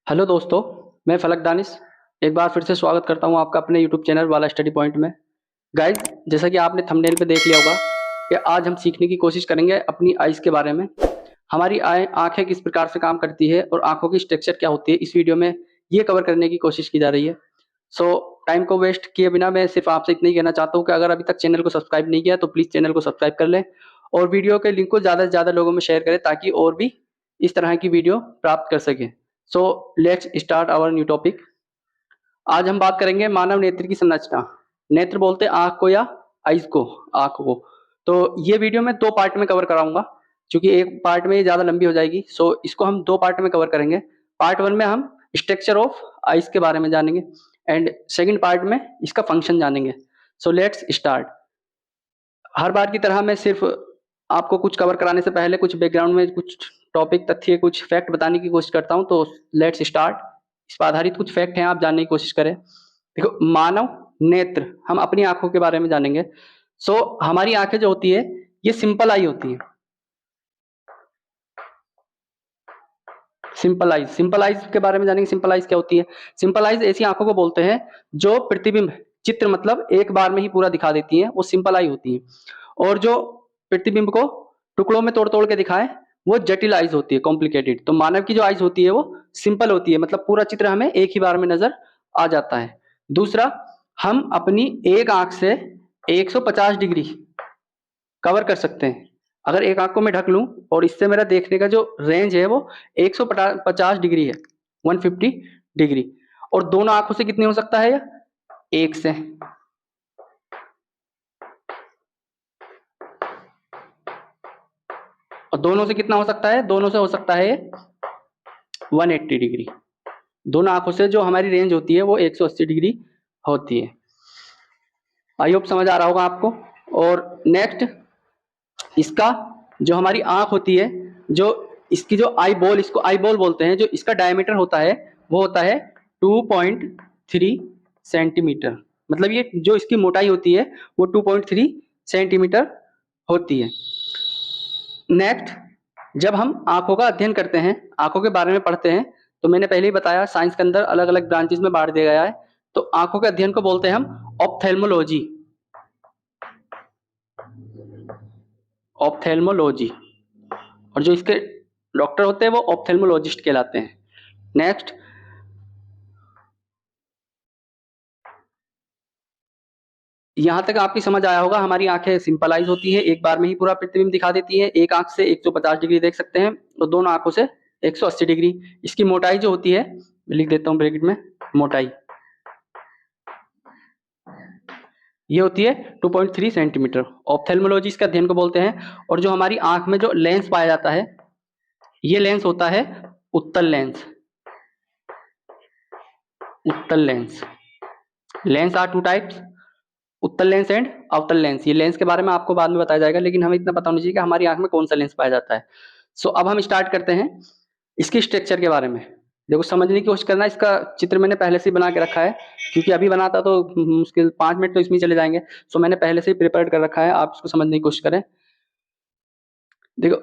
Hello दोस्तों, मैं फलक दानिश एक बार फिर से स्वागत करता हूं आपका अपने यूट्यूब चैनल वाला स्टडी पॉइंट में। गाइज, जैसा कि आपने थंबनेल पे देख लिया होगा कि आज हम सीखने की कोशिश करेंगे अपनी आइज़ के बारे में। हमारी आँखें किस प्रकार से काम करती है और आँखों की स्ट्रक्चर क्या होती है, इस वीडियो में ये कवर करने की कोशिश की जा रही है। सो टाइम को वेस्ट किए बिना मैं सिर्फ आपसे इतना ही कहना चाहता हूँ कि अगर अभी तक चैनल को सब्सक्राइब नहीं किया तो प्लीज़ चैनल को सब्सक्राइब कर लें और वीडियो के लिंक को ज़्यादा से ज़्यादा लोगों में शेयर करें ताकि और भी इस तरह की वीडियो प्राप्त कर सकें। So let's start our new topic. आज हम बात करेंगे मानव नेत्र की संरचना। नेत्र बोलते हैं आँख को या आइज़ को, आँख को। तो ये वीडियो मैं 2 पार्ट में कवर कराऊँगा, क्योंकि एक पार्ट में ये ज़्यादा लंबी हो जाएगी। सो इसको हम 2 पार्ट में कवर करेंगे। पार्ट 1 में हम स्ट्रक्चर ऑफ आइज़ के बारे में जानेंगे एंड सेकंड पार्ट में इसका फंक्शन जानेंगे। सो लेट्स स्टार्ट। हर बार की तरह मैं सिर्फ आपको कुछ कवर कराने से पहले कुछ बैकग्राउंड में कुछ टॉपिक, तथ्य, कुछ फैक्ट बताने की कोशिश करता हूँ। तो लेट्स स्टार्ट। इस पर आधारित कुछ फैक्ट हैं, आप जानने की कोशिश करें। देखो, मानव नेत्र, हम अपनी आंखों के बारे में जानेंगे। सो हमारी आंखें जो होती है ये सिंपल आई होती है। सिंपल आइज के बारे में जानेंगे। सिंपल आइज क्या होती है? सिंपल आइज ऐसी आंखों को बोलते हैं जो प्रतिबिंब, चित्र मतलब एक बार में ही पूरा दिखा देती हैं, वो सिंपल आई होती है। और जो प्रतिबिंब को टुकड़ों में तोड़ तोड़ के दिखाए वो जटिल आइज होती है, कॉम्प्लिकेटेड। तो मानव की जो आइज होती है वो सिंपल होती है, मतलब पूरा चित्र हमें एक ही बार में नजर आ जाता है। दूसरा, हम अपनी एक आंख से 150 डिग्री कवर कर सकते हैं। अगर एक आंख को मैं ढक लूं और इससे मेरा देखने का जो रेंज है वो 150 डिग्री है, 150 डिग्री। और दोनों आंखों से कितनी हो सकता है? एक से। और दोनों से कितना हो सकता है? दोनों से हो सकता है 180 डिग्री। दोनों आंखों से जो हमारी रेंज होती है वो 180 डिग्री होती है। आई होप समझ आ रहा होगा आपको। और नेक्स्ट, इसका जो हमारी आंख होती है, जो इसकी जो आई बॉल, इसको आई बॉल बोलते हैं, जो इसका डायमीटर होता है वो होता है 2.3 सेंटीमीटर। मतलब ये जो इसकी मोटाई होती है वो 2.3 सेंटीमीटर होती है। नेक्स्ट, जब हम आंखों का अध्ययन करते हैं, आंखों के बारे में पढ़ते हैं, तो मैंने पहले ही बताया साइंस के अंदर अलग अलग ब्रांचेस में बांट दिया गया है। तो आंखों के अध्ययन को बोलते हैं हम ऑप्थेल्मोलॉजी। ऑप्थेल्मोलॉजी। और जो इसके डॉक्टर होते हैं वो ऑप्थेल्मोलॉजिस्ट कहलाते हैं। नेक्स्ट, यहां तक आपकी समझ आया होगा। हमारी आंखें सिंपलाइज होती है, एक बार में ही पूरा प्रतिबिंब दिखा देती है। एक आंख से 150 डिग्री देख सकते हैं और दोनों आंखों से 180 डिग्री। इसकी मोटाई जो होती है, लिख देता हूं ब्रैकेट में, मोटाई ये होती है 2.3 सेंटीमीटर। ऑप्थेल्मोलॉजी इसके अध्ययन को बोलते हैं। और जो हमारी आंख में जो लेंस पाया जाता है, ये लेंस होता है उत्तल लेंस। उत्तल लेंस। लेंस आर 2 टाइप्स, उत्तल लेंस एंड अवतल लेंस। ये लेंस के बारे में आपको बाद में बताया जाएगा, लेकिन हमें इतना पता होना चाहिए कि हमारी आंख में कौन सा लेंस पाया जाता है। सो अब हम स्टार्ट करते हैं इसकी स्ट्रक्चर के बारे में। देखो, समझने की कोशिश करना। इसका चित्र मैंने पहले से ही बना के रखा है, क्योंकि अभी बनाता तो मुश्किल 5 मिनट तो इसमें चले जाएंगे। सो मैंने पहले से ही प्रिपेयर कर रखा है, आप इसको समझने की कोशिश करें। देखो,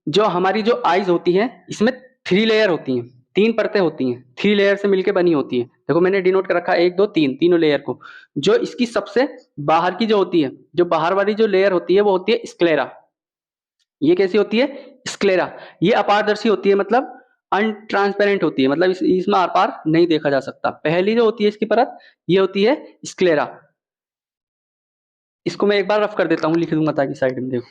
जो हमारी जो आईज होती है इसमें 3 लेयर होती हैं, 3 परतें होती हैं, 3 लेयर से मिलकर बनी होती है। देखो, मैंने डिनोट कर रखा है 1 2 3, तीनों लेयर को। जो इसकी सबसे बाहर की जो होती है, जो बाहर वाली जो लेयर होती है वो होती है स्क्लेरा। ये कैसी होती है? स्क्लेरा। ये अपारदर्शी होती है, मतलब अनट्रांसपेरेंट होती है, मतलब इसमें आर पार नहीं देखा जा सकता। पहली जो होती है इसकी परत, ये होती है स्क्लेरा। इसको मैं एक बार रफ कर देता हूँ, लिख दूंगा ताकि साइड में देखो।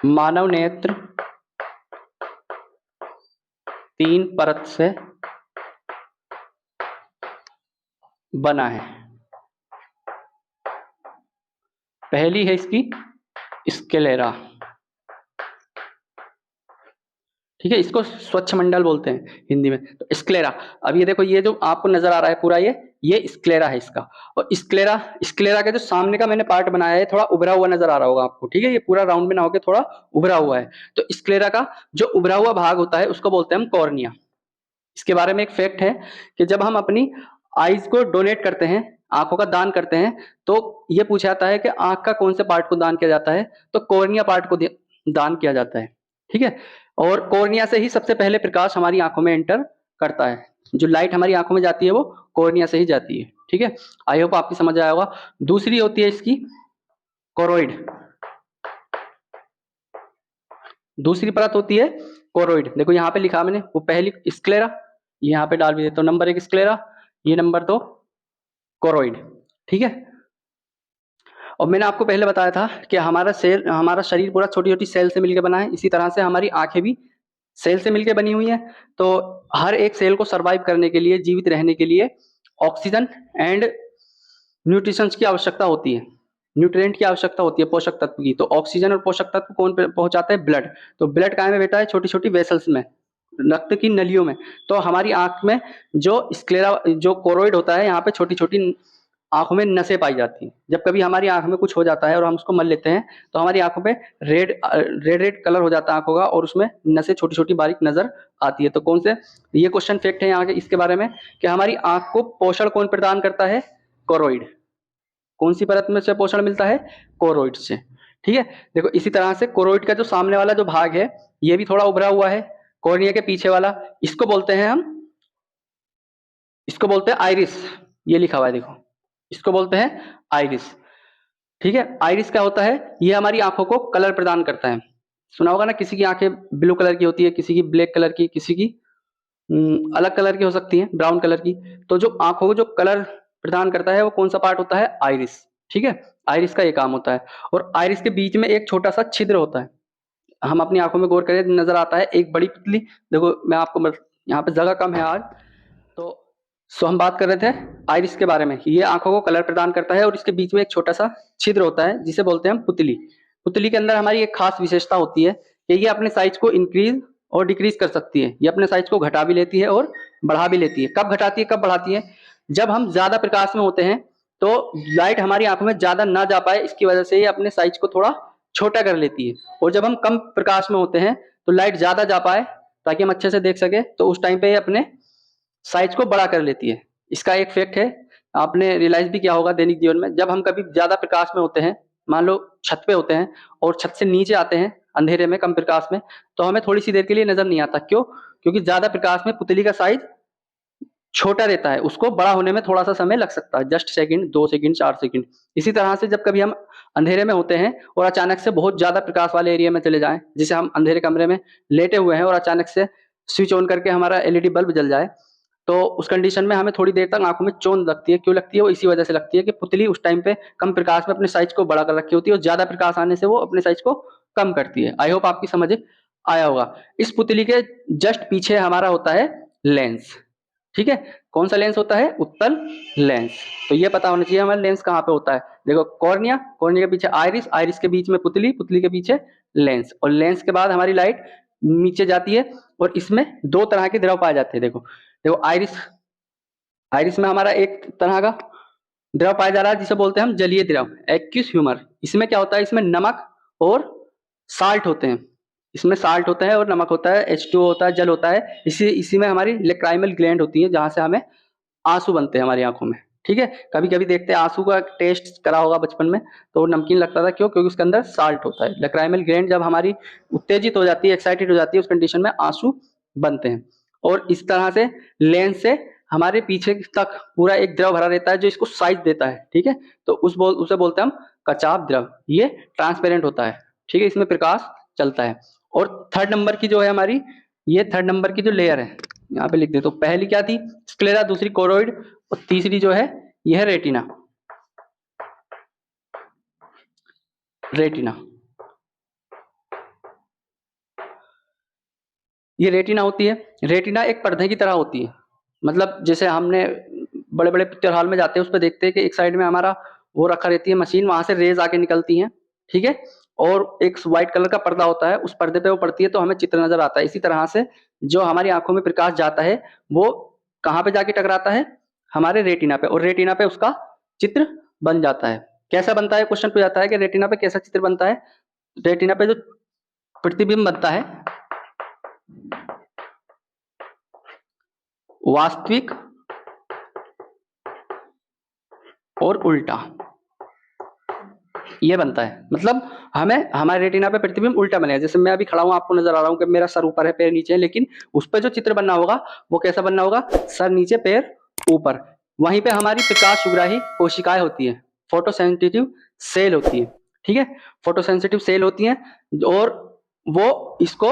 मानव नेत्र 3 परत से बना है। पहली है इसकी स्क्लेरा, ठीक है। इसको स्वच्छ मंडल बोलते हैं हिंदी में, तो स्क्लेरा। अब ये देखो, ये जो आपको नजर आ रहा है पूरा, ये स्क्लेरा है इसका। और स्क्लेरा के जो सामने का मैंने पार्ट बनाया है थोड़ा उभरा हुआ नजर आ रहा होगा आपको, ठीक है। ये पूरा राउंड में ना होकर थोड़ा उभरा हुआ है। तो स्क्लेरा का जो उभरा हुआ भाग होता है उसको बोलते हैं हम कॉर्निया। इसके बारे में एक फैक्ट है कि जब हम अपनी आईज को डोनेट करते हैं आंखों का दान करते हैं, तो ये पूछा जाता है कि आंख का कौन से पार्ट को दान किया जाता है, तो कॉर्निया पार्ट को दान किया जाता है। ठीक है, और कॉर्निया से ही सबसे पहले प्रकाश हमारी आंखों में एंटर करता है। जो लाइट हमारी आंखों में जाती है वो कॉर्निया से ही जाती है। ठीक है, आई होप आपकी समझ आया होगा। दूसरी होती है इसकी कोरोइड। दूसरी परत होती है कोरोइड। देखो यहाँ पे लिखा मैंने, वो पहली स्क्लेरा, यहाँ पे डाल भी देता हूँ, नंबर 1 स्क्लेरा, ये नंबर 2 कोरोइड। ठीक है, और मैंने आपको पहले बताया था कि हमारा शरीर पूरा छोटी छोटी सेल से मिलकर बना है, इसी तरह से हमारी आंखें भी सेल से मिलकर बनी हुई है। तो हर एक सेल को सरवाइव करने के लिए, जीवित रहने के लिए ऑक्सीजन एंड न्यूट्रिशंस की आवश्यकता होती है, न्यूट्रिएंट की आवश्यकता होती है, पोषक तत्व की। तो ऑक्सीजन और पोषक तत्व कौन पहुंचाता है? ब्लड। तो ब्लड कहाँ में बेटा है? छोटी छोटी वेसल्स में, रक्त की नलियों में। तो हमारी आंख में जो स्क्लेरा, जो कोरोइड होता है, यहाँ पे छोटी छोटी आंखों में नसें पाई जाती हैं। जब कभी हमारी आंख में कुछ हो जाता है और हम उसको मल लेते हैं, तो हमारी आंखों पे रेड कलर हो जाता है आंखों का, और उसमें नसें छोटी छोटी बारीक नजर आती है। तो कौन से, ये क्वेश्चन फैक्ट है यहाँ के इसके बारे में कि हमारी आंख को पोषण कौन प्रदान करता है? कोरोइड। कौन सी परत में से पोषण मिलता है? कोरोइड से। ठीक है, देखो इसी तरह से कोरोइड का जो सामने वाला जो भाग है, ये भी थोड़ा उभरा हुआ है, कॉर्निया के पीछे वाला, इसको बोलते हैं हम, इसको बोलते हैं आइरिस। ये लिखा हुआ है देखो, इसको बोलते हैं आइरिस। ठीक है, आइरिस क्या होता है? ये हमारी आंखों को कलर प्रदान करता है। सुना होगा ना, किसी की आंखें ब्लू कलर की होती है, किसी की ब्लैक कलर की, किसी की अलग कलर की हो सकती है, ब्राउन कलर की। तो जो आंखों को जो कलर प्रदान करता है वो कौन सा पार्ट होता है? आइरिस। ठीक है, आइरिस का ये काम होता है। और आइरिस के बीच में एक छोटा सा छिद्र होता है, हम अपनी आंखों में गौर करें नजर आता है एक बड़ी पुतली। देखो मैं आपको यहाँ पे जगह कम है आज, तो हम बात कर रहे थे आइरिस के बारे में। ये आंखों को कलर प्रदान करता है और इसके बीच में एक छोटा सा छिद्र होता है जिसे बोलते हैं हम पुतली। पुतली के अंदर हमारी एक खास विशेषता होती है कि ये अपने साइज को इंक्रीज और डिक्रीज कर सकती है। ये अपने साइज को घटा भी लेती है और बढ़ा भी लेती है। कब घटाती है, कब बढ़ाती है? जब हम ज्यादा प्रकाश में होते हैं तो लाइट हमारी आंखों में ज्यादा ना जा पाए, इसकी वजह से ये अपने साइज को थोड़ा छोटा कर लेती है। और जब हम कम प्रकाश में होते हैं तो लाइट ज्यादा जा पाए ताकि हम अच्छे से देख सके, तो उस टाइम पे ये अपने साइज को बड़ा कर लेती है। इसका एक फैक्ट है, आपने रियलाइज भी किया होगा दैनिक जीवन में, जब हम कभी ज्यादा प्रकाश में होते हैं, मान लो छत पे होते हैं और छत से नीचे आते हैं अंधेरे में, कम प्रकाश में, तो हमें थोड़ी सी देर के लिए नजर नहीं आता। क्यों? क्योंकि ज्यादा प्रकाश में पुतली का साइज छोटा रहता है, उसको बड़ा होने में थोड़ा सा समय लग सकता है, जस्ट सेकंड, 2 सेकंड, 4 सेकंड। इसी तरह से जब कभी हम अंधेरे में होते हैं और अचानक से बहुत ज्यादा प्रकाश वाले एरिया में चले जाएं, जैसे हम अंधेरे कमरे में लेटे हुए हैं और अचानक से स्विच ऑन करके हमारा एलईडी बल्ब जल जाए, तो उस कंडीशन में हमें थोड़ी देर तक आंखों में चोंध लगती है। क्यों लगती है? वो इसी वजह से लगती है कि पुतली उस टाइम पे कम प्रकाश में अपने साइज को बड़ा कर रखी होती है और ज्यादा प्रकाश आने से वो अपने साइज को कम करती है। आई होप आपकी समझ आया होगा। इस पुतली के जस्ट पीछे हमारा होता है लेंस। ठीक है, कौन सा लेंस होता है? उत्तल लेंस। तो ये पता होना चाहिए हमारा लेंस कहाँ पे होता है। देखो कॉर्निया, कॉर्निया के पीछे आइरिस, आइरिस के बीच में पुतली, पुतली के पीछे लेंस, और लेंस के बाद हमारी लाइट नीचे जाती है और इसमें दो तरह के द्रव पाए जाते हैं। देखो देखो आइरिस, आइरिस में हमारा एक तरह का द्रव पाया जा रहा है जिसे बोलते हैं हम जलीय द्रव, एक्यूस ह्यूमर। इसमें क्या होता है? इसमें नमक और साल्ट होते हैं। इसमें साल्ट होता है और नमक होता है, H2O होता है, जल होता है। इसी में हमारी लेक्राइमल ग्लैंड होती है जहां से हमें आंसू बनते हैं हमारी आंखों में। ठीक है, कभी कभी देखते हैं, आंसू का टेस्ट करा होगा बचपन में, तो वो नमकीन लगता था। क्यों? क्योंकि उसके अंदर साल्ट होता है। लेक्राइमल ग्लैंड जब हमारी उत्तेजित हो जाती है, एक्साइटेड हो जाती है, उस कंडीशन में आंसू बनते हैं। और इस तरह से लेंस से हमारे पीछे तक पूरा एक द्रव भरा रहता है जो इसको साइज देता है। ठीक है, तो उसे बोलते हैं हम कचाप द्रव। ये ट्रांसपेरेंट होता है। ठीक है, इसमें प्रकाश चलता है। और थर्ड नंबर की जो है हमारी, ये थर्ड नंबर की जो लेयर है, यहाँ पे लिख दे। तो पहली क्या थी? स्क्लेरा, दूसरी कोरोइड, और तीसरी जो है यह है रेटिना। रेटिना, ये रेटिना होती है। रेटिना एक पर्दे की तरह होती है। मतलब जैसे हमने बड़े बड़े पिक्चर हॉल में जाते हैं, उस पर देखते हैं कि एक साइड में हमारा वो रखा रहती है मशीन, वहां से रेज आके निकलती हैं। ठीक है, और एक व्हाइट कलर का पर्दा होता है, उस पर्दे पे वो पड़ती है तो हमें चित्र नजर आता है। इसी तरह से जो हमारी आंखों में प्रकाश जाता है वो कहाँ पे जाके टकराता है? हमारे रेटिना पे, और रेटिना पे उसका चित्र बन जाता है। कैसा बनता है? क्वेश्चन पूछा जाता है कि रेटिना पे कैसा चित्र बनता है। रेटिना पे जो प्रतिबिंब बनता है, वास्तविक और उल्टा, ये बनता है। मतलब हमें हमारे रेटिना पे प्रतिबिंब उल्टा बनेगा। जैसे मैं अभी खड़ा हूं, आपको नजर आ रहा हूं कि मेरा सर ऊपर है, पैर नीचे है, लेकिन उस पर जो चित्र बनना होगा वो कैसा बनना होगा, सर नीचे पैर ऊपर। वहीं पे हमारी प्रकाश सुग्राही कोशिकाएं होती है, फोटोसेंसिटिव सेल होती है, ठीक है, फोटोसेंसिटिव सेल होती है, और वो इसको,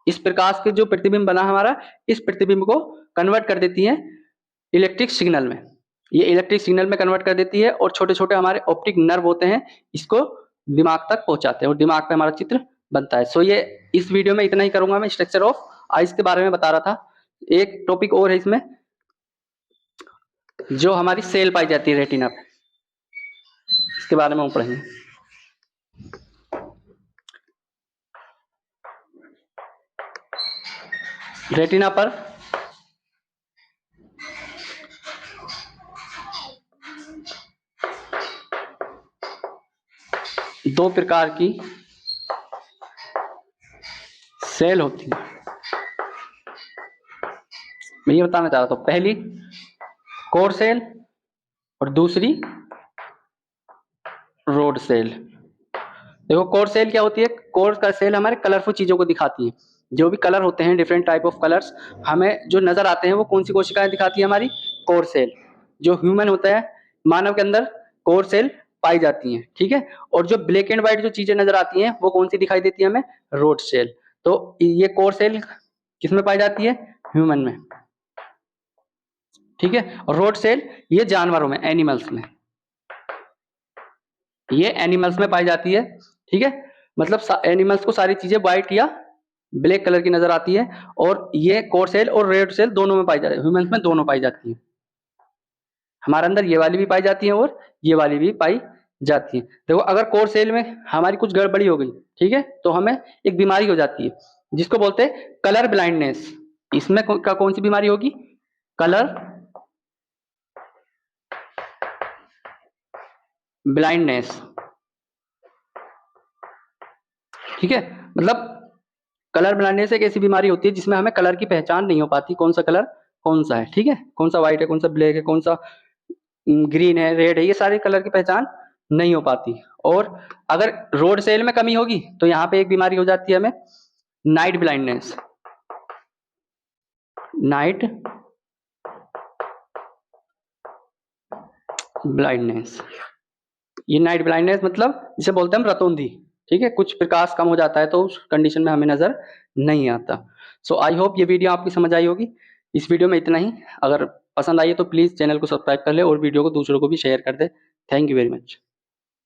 इस प्रकाश के जो प्रतिबिंब बना हमारा, इस प्रतिबिंब को कन्वर्ट कर देती है इलेक्ट्रिक सिग्नल में। ये इलेक्ट्रिक सिग्नल में कन्वर्ट कर देती है, और छोटे छोटे हमारे ऑप्टिक नर्व होते हैं, इसको दिमाग तक पहुंचाते हैं, और दिमाग पे हमारा चित्र बनता है। सो ये इस वीडियो में इतना ही करूंगा। मैं स्ट्रक्चर ऑफ आइज के बारे में बता रहा था। एक टॉपिक और है इसमें, जो हमारी सेल पाई जाती है रेटिना पे, इसके बारे में हम पढ़ेंगे। रेटिना पर दो प्रकार की सेल होती है। मैं ये बताना चाह रहा था, पहली कोर सेल और दूसरी रोड सेल। देखो कोर सेल क्या होती है, कोर का सेल हमारे कलरफुल चीजों को दिखाती है। जो भी कलर होते हैं, डिफरेंट टाइप ऑफ कलर्स हमें जो नजर आते हैं, वो कौन सी कोशिकाएं दिखाती है, हमारी कोर सेल। जो ह्यूमन होता है, मानव के अंदर कोर सेल पाई जाती हैं, ठीक है। और जो ब्लैक एंड व्हाइट जो चीजें नजर आती हैं, वो कौन सी दिखाई देती है हमें, रोड सेल। तो ये कोर सेल किसमें पाई जाती है, ह्यूमन में, ठीक है। और रोड सेल ये जानवरों में, एनिमल्स में, ये एनिमल्स में पाई जाती है, ठीक है। मतलब एनिमल्स को सारी चीजें व्हाइट या ब्लैक कलर की नजर आती है, और ये कोर सेल और रेड सेल दोनों में पाई जाती है, ह्यूमंस में दोनों पाई जाती है। हमारे अंदर ये वाली भी पाई जाती है और ये वाली भी पाई जाती है। देखो अगर कोर सेल में हमारी कुछ गड़बड़ी हो गई, ठीक है, तो हमें एक बीमारी हो जाती है जिसको बोलते हैं कलर ब्लाइंडनेस। इसमें कौन सी बीमारी होगी, कलर ब्लाइंडनेस, ठीक है। मतलब कलर ब्लाइंडनेस एक ऐसी बीमारी होती है जिसमें हमें कलर की पहचान नहीं हो पाती, कौन सा कलर कौन सा है, ठीक है, कौन सा व्हाइट है, कौन सा ब्लैक है, कौन सा ग्रीन है, रेड है, ये सारे कलर की पहचान नहीं हो पाती। और अगर रोड सेल में कमी होगी तो यहाँ पे एक बीमारी हो जाती है हमें नाइट ब्लाइंडनेस। नाइट ब्लाइंडनेस, ये नाइट ब्लाइंडनेस मतलब जिसे बोलते हैं हम रतौंधी, ठीक है। कुछ प्रकाश कम हो जाता है तो उस कंडीशन में हमें नजर नहीं आता। सो आई होप ये वीडियो आपकी समझ आई होगी। इस वीडियो में इतना ही। अगर पसंद आई है तो प्लीज चैनल को सब्सक्राइब कर ले और वीडियो को दूसरों को भी शेयर कर दे। Thank you very much.